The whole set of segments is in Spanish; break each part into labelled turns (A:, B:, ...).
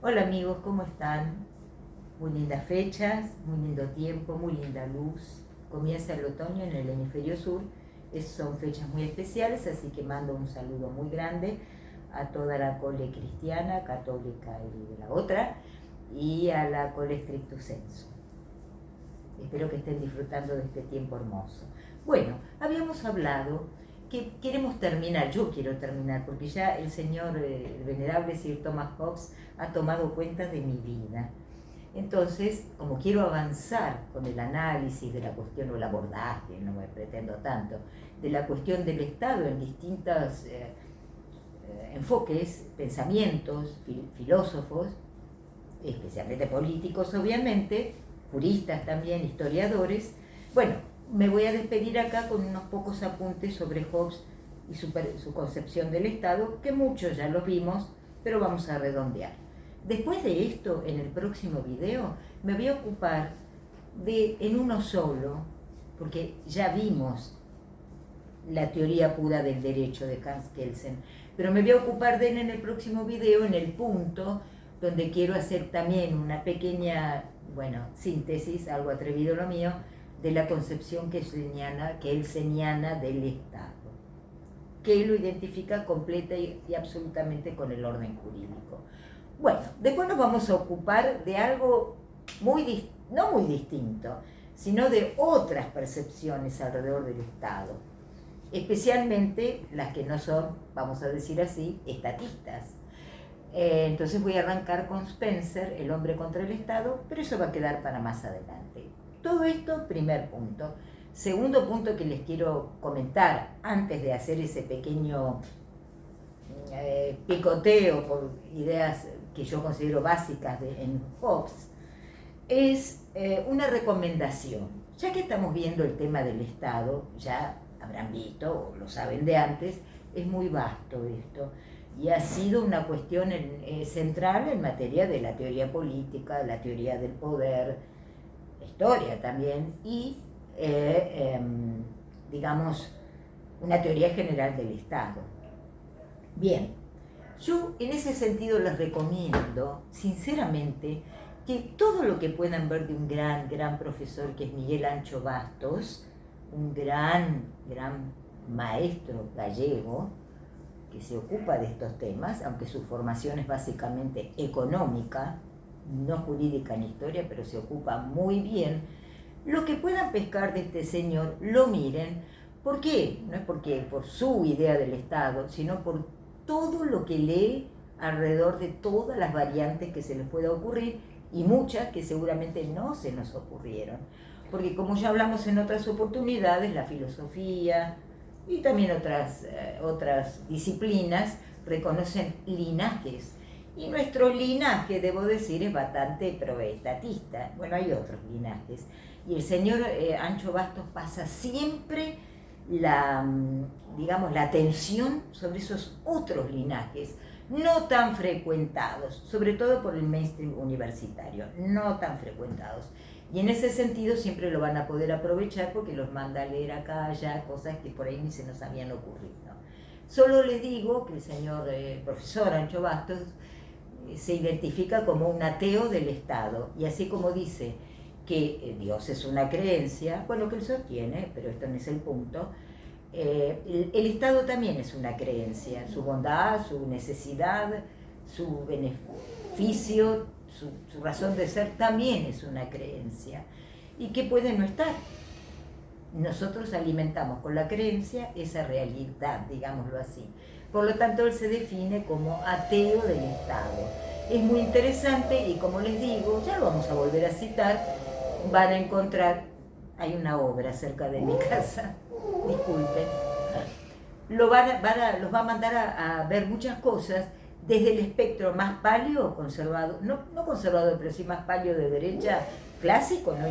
A: Hola amigos, ¿cómo están? Muy lindas fechas, muy lindo tiempo, muy linda luz. Comienza el otoño en el hemisferio sur. Son fechas muy especiales, así que mando un saludo muy grande a toda la cole cristiana, católica y de la otra, y a la cole stricto sensu. Espero que estén disfrutando de este tiempo hermoso. Bueno, habíamos hablado que queremos terminar, yo quiero terminar, porque ya el señor, el venerable Sir Thomas Hobbes, ha tomado cuenta de mi vida. Entonces, como quiero avanzar con el análisis de la cuestión o el abordaje, no me pretendo tanto, de la cuestión del Estado en distintos enfoques, pensamientos, filósofos, especialmente políticos obviamente, juristas también, historiadores, bueno, me voy a despedir acá con unos pocos apuntes sobre Hobbes y su concepción del Estado, que muchos ya los vimos, pero vamos a redondear. Después de esto, en el próximo video, me voy a ocupar en uno solo, porque ya vimos la teoría pura del derecho de Hans Kelsen, pero me voy a ocupar de él en el próximo video, en el punto donde quiero hacer también una pequeña, síntesis, algo atrevido lo mío, de la concepción kelseniana del Estado, que lo identifica completa y absolutamente con el orden jurídico. Bueno, después nos vamos a ocupar de algo no muy distinto, sino de otras percepciones alrededor del Estado, especialmente las que no son, vamos a decir así, estatistas. Entonces voy a arrancar con Spencer, El hombre contra el Estado, pero eso va a quedar para más adelante. Todo esto, primer punto. Segundo punto que les quiero comentar, antes de hacer ese pequeño picoteo por ideas que yo considero básicas en Hobbes, es una recomendación. Ya que estamos viendo el tema del Estado, ya habrán visto o lo saben de antes, es muy vasto esto y ha sido una cuestión central en materia de la teoría política, la teoría del poder, la historia también y, digamos, una teoría general del Estado. Bien, yo en ese sentido les recomiendo, sinceramente, que todo lo que puedan ver de un gran profesor que es Miguel Ancho Bastos, un gran maestro gallego que se ocupa de estos temas, aunque su formación es básicamente económica, no jurídica ni historia, pero se ocupa muy bien. Lo que puedan pescar de este señor, lo miren. ¿Por qué? No es porque por su idea del Estado, sino por todo lo que lee alrededor de todas las variantes que se les pueda ocurrir y muchas que seguramente no se nos ocurrieron. Porque como ya hablamos en otras oportunidades, la filosofía y también otras disciplinas reconocen linajes. Y nuestro linaje, debo decir, es bastante proestatista. Bueno, hay otros linajes. Y el señor Ancho Bastos pasa siempre la atención sobre esos otros linajes, no tan frecuentados, sobre todo por el mainstream universitario, no tan frecuentados. Y en ese sentido siempre lo van a poder aprovechar porque los manda a leer acá, allá, cosas que por ahí ni se nos habían ocurrido. Solo les digo que el señor profesor Ancho Bastos se identifica como un ateo del Estado, y así como dice que Dios es una creencia, bueno, que él sostiene, pero esto no es el punto, el Estado también es una creencia, su bondad, su necesidad, su beneficio, su razón de ser también es una creencia, y que puede no estar. Nosotros alimentamos con la creencia esa realidad, digámoslo así. Por lo tanto, él se define como ateo del Estado. Es muy interesante y, como les digo, ya lo vamos a volver a citar, van a encontrar, hay una obra cerca de mi casa, disculpen, los va a mandar a ver muchas cosas desde el espectro más palio, conservador, no conservador, pero sí más palio de derecha, clásico, no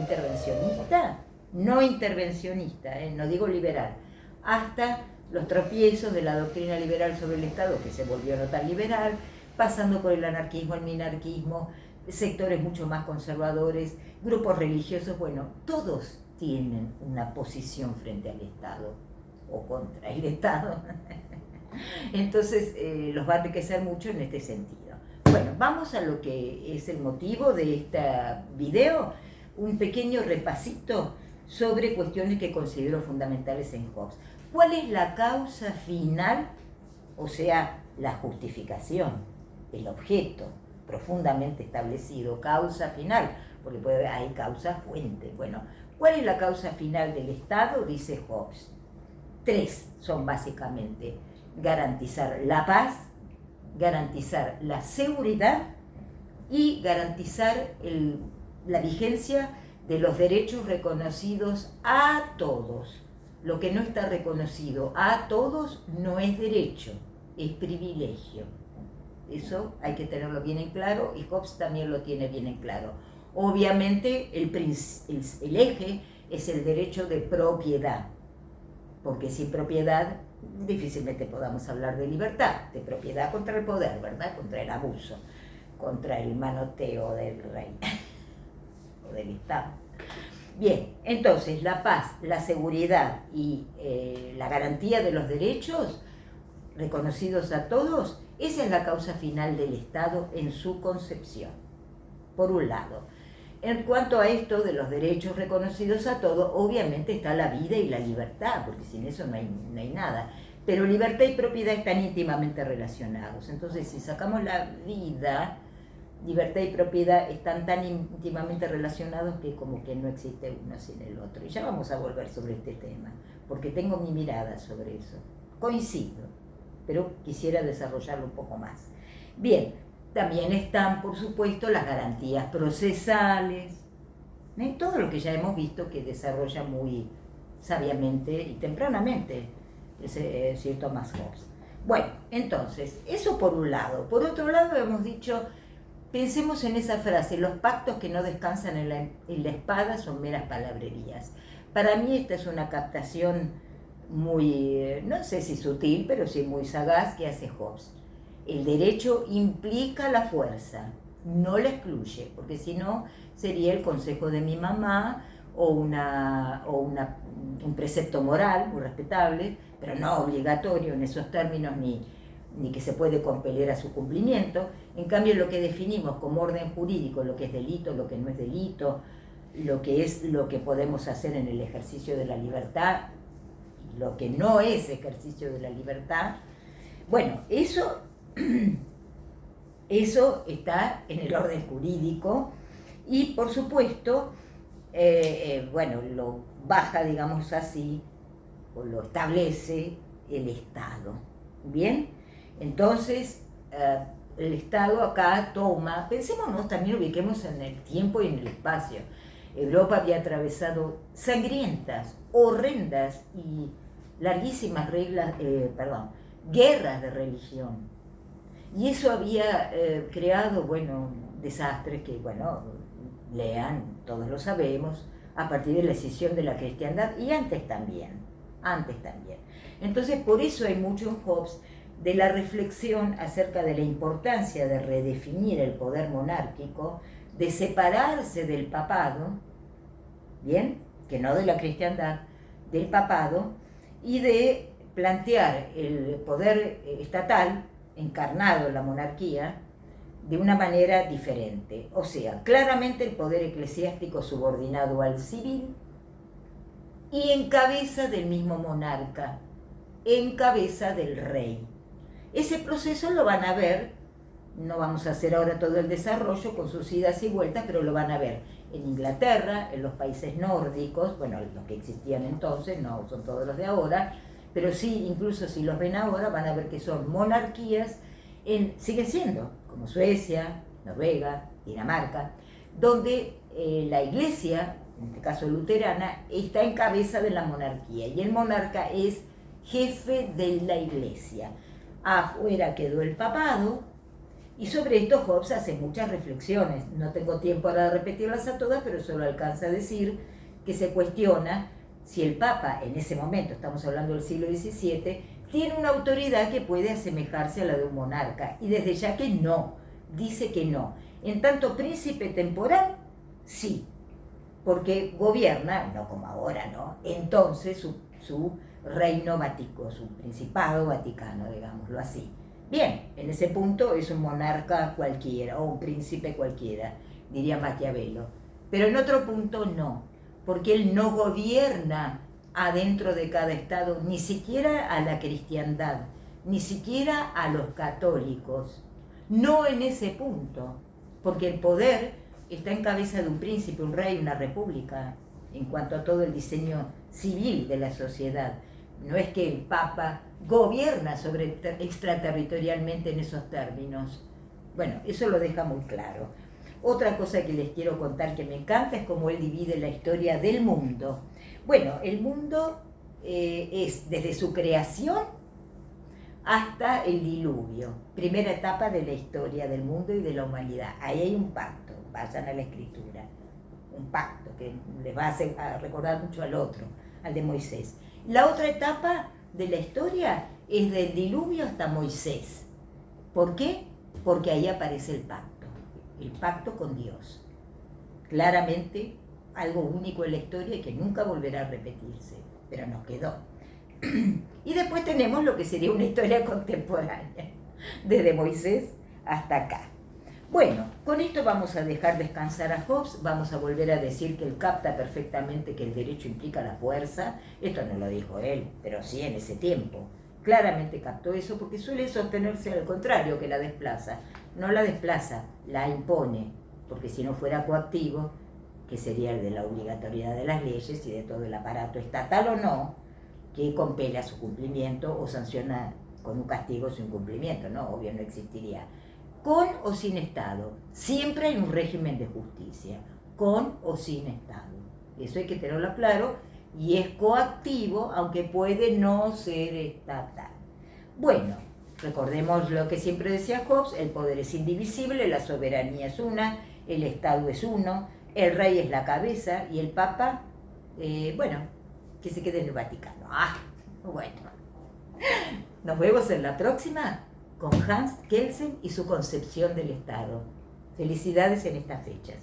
A: intervencionista, no digo liberal, hasta los tropiezos de la doctrina liberal sobre el Estado, que se volvió no tan liberal, pasando por el anarquismo, el minarquismo, sectores mucho más conservadores, grupos religiosos, bueno, todos tienen una posición frente al Estado o contra el Estado. Entonces los va a enriquecer mucho en este sentido. Bueno, vamos a lo que es el motivo de este video, un pequeño repasito sobre cuestiones que considero fundamentales en Hobbes. ¿Cuál es la causa final? O sea, la justificación, el objeto profundamente establecido, causa final, porque hay causa fuente. Bueno, ¿cuál es la causa final del Estado? Dice Hobbes. 3 son básicamente: garantizar la paz, garantizar la seguridad y garantizar la vigencia de los derechos reconocidos a todos. Lo que no está reconocido a todos no es derecho, es privilegio. Eso hay que tenerlo bien en claro, y Hobbes también lo tiene bien en claro. Obviamente el eje es el derecho de propiedad, porque sin propiedad difícilmente podamos hablar de libertad, de propiedad contra el poder, ¿verdad? Contra el abuso, contra el manoteo del rey o del Estado. Bien, entonces la paz, la seguridad y la garantía de los derechos reconocidos a todos, esa es la causa final del Estado en su concepción, por un lado. En cuanto a esto de los derechos reconocidos a todos, obviamente está la vida y la libertad, porque sin eso no hay nada. Pero libertad y propiedad están íntimamente relacionados. Entonces, si sacamos la vida, libertad y propiedad están tan íntimamente relacionados que como que no existe uno sin el otro. Y ya vamos a volver sobre este tema, porque tengo mi mirada sobre eso. Coincido, pero quisiera desarrollarlo un poco más. Bien, también están, por supuesto, las garantías procesales, todo lo que ya hemos visto que desarrolla muy sabiamente y tempranamente Sir Thomas Hobbes. Bueno, entonces, eso por un lado. Por otro lado, hemos dicho, pensemos en esa frase: los pactos que no descansan en la espada son meras palabrerías. Para mí esta es una captación muy, no sé si sutil, pero sí muy sagaz que hace Hobbes. El derecho implica la fuerza, no la excluye, porque si no sería el consejo de mi mamá o un precepto moral muy respetable, pero no obligatorio en esos términos ni que se puede compeler a su cumplimiento. En cambio, lo que definimos como orden jurídico, lo que es delito, lo que no es delito, lo que es lo que podemos hacer en el ejercicio de la libertad, lo que no es ejercicio de la libertad, bueno, eso está en el orden jurídico y, por supuesto, bueno, lo baja, digamos así, o lo establece el Estado. ¿Bien? Entonces, el Estado acá toma, pensémonos también, ubiquemos en el tiempo y en el espacio. Europa había atravesado sangrientas, horrendas y larguísimas guerras de religión. Y eso había creado, bueno, desastres que, bueno, lean, todos lo sabemos, a partir de la escisión de la cristiandad y antes también. Entonces, por eso hay mucho en Hobbes de la reflexión acerca de la importancia de redefinir el poder monárquico, de separarse del papado, ¿bien? Que no de la cristiandad, del papado, y de plantear el poder estatal encarnado en la monarquía de una manera diferente. O sea, claramente el poder eclesiástico subordinado al civil y en cabeza del mismo monarca, en cabeza del rey. Ese proceso lo van a ver, no vamos a hacer ahora todo el desarrollo con sus idas y vueltas, pero lo van a ver en Inglaterra, en los países nórdicos, bueno, los que existían entonces, no son todos los de ahora, pero sí, incluso si los ven ahora, van a ver que son monarquías, siguen siendo, como Suecia, Noruega, Dinamarca, donde la iglesia, en este caso luterana, está en cabeza de la monarquía, y el monarca es jefe de la iglesia. Afuera quedó el papado, y sobre esto Hobbes hace muchas reflexiones. No tengo tiempo para repetirlas a todas, pero solo alcanza a decir que se cuestiona si el Papa, en ese momento, estamos hablando del siglo XVII, tiene una autoridad que puede asemejarse a la de un monarca. Y desde ya que no, dice que no. En tanto príncipe temporal, sí, porque gobierna, no como ahora, ¿no? Entonces su reino vaticano, su principado vaticano, digámoslo así. Bien, en ese punto es un monarca cualquiera o un príncipe cualquiera, diría Maquiavelo. Pero en otro punto no, porque él no gobierna adentro de cada estado, ni siquiera a la cristiandad, ni siquiera a los católicos. No en ese punto, porque el poder está en cabeza de un príncipe, un rey, una república, en cuanto a todo el diseño civil de la sociedad. No es que el Papa gobierna extraterritorialmente en esos términos. Bueno, eso lo deja muy claro. Otra cosa que les quiero contar que me encanta es cómo él divide la historia del mundo. Bueno, el mundo es desde su creación hasta el diluvio, primera etapa de la historia del mundo y de la humanidad. Ahí hay un pacto, vayan a la escritura, un pacto que les va a recordar mucho al otro, al de Moisés. La otra etapa de la historia es del diluvio hasta Moisés. ¿Por qué? Porque ahí aparece el pacto con Dios. Claramente algo único en la historia y que nunca volverá a repetirse, pero nos quedó. Y después tenemos lo que sería una historia contemporánea, desde Moisés hasta acá. Bueno, con esto vamos a dejar descansar a Hobbes, vamos a volver a decir que él capta perfectamente que el derecho implica la fuerza. Esto no lo dijo él, pero sí en ese tiempo. Claramente captó eso porque suele sostenerse al contrario, que la desplaza. No la desplaza, la impone, porque si no fuera coactivo, que sería el de la obligatoriedad de las leyes y de todo el aparato estatal o no, que compela su cumplimiento o sanciona con un castigo su incumplimiento, ¿no? Obvio, no existiría. Con o sin Estado, siempre hay un régimen de justicia, con o sin Estado. Eso hay que tenerlo claro, y es coactivo, aunque puede no ser estatal. Bueno, recordemos lo que siempre decía Hobbes: el poder es indivisible, la soberanía es una, el Estado es uno, el rey es la cabeza y el Papa, bueno, que se quede en el Vaticano. Bueno, nos vemos en la próxima con Hans Kelsen y su concepción del Estado. Felicidades en estas fechas.